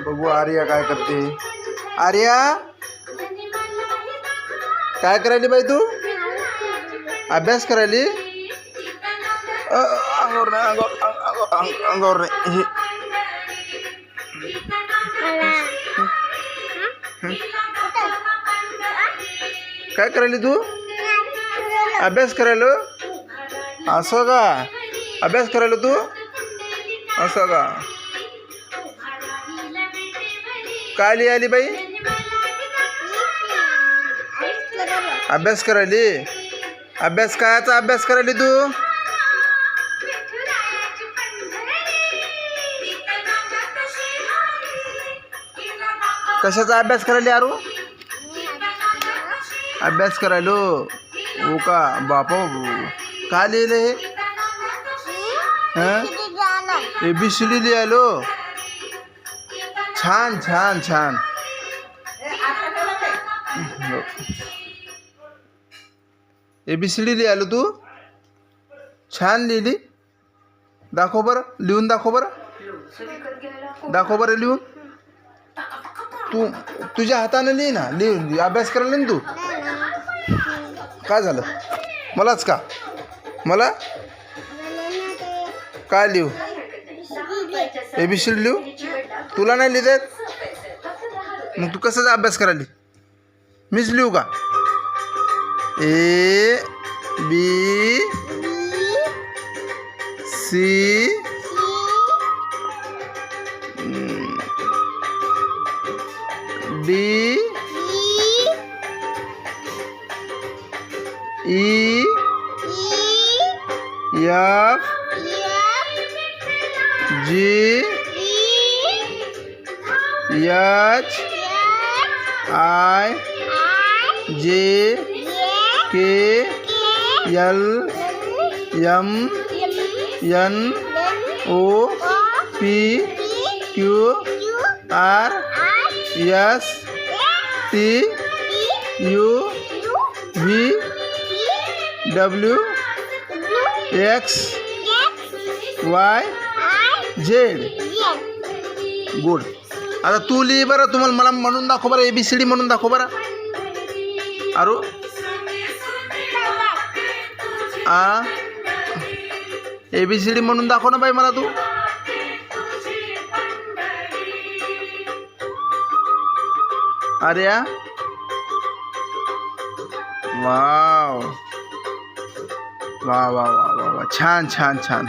बघू आर्या काय करते. आर्या काय करायली बाई तू? अभ्यास करायली? अंगावर नाही, अंगावर नाही. काय करायली तू? अभ्यास करायला? असं का? अभ्यास करायला तू? असं का? काय लिहायली बाई? अभ्यास करायली? अभ्यास कायचा अभ्यास करायली तू? कशाचा अभ्यास करायली आरू? अभ्यास करायलो हो का? बापा काय लिहिले हे? ABCD लिहायलो. छान छान छान. ABCD लिहायलो तू? छान लिहिली. दाखव बरं, लिहून दाखव बरं. दाखव बरं लिहून. तू तुझ्या हाताने लिही ना. लिहून अभ्यास करायला ना तू. काय झालं? मलाच का? मला काय लिहू? ABCD लिहू? तुला नाही लिहित? मग तू कसाचा अभ्यास करायली? मीच लिहू का? A B C D E F G H I J K L M N O P Q R S T U V W X Y Z. Good. आता तू लिही बरं. तुम्हाला मला म्हणून दाखव बरं. ABCD म्हणून दाखव बरं. आरू ABCD म्हणून दाखव ना बाई मला तू. आर्या वाव वा वा वा वा वा. छान छान छान.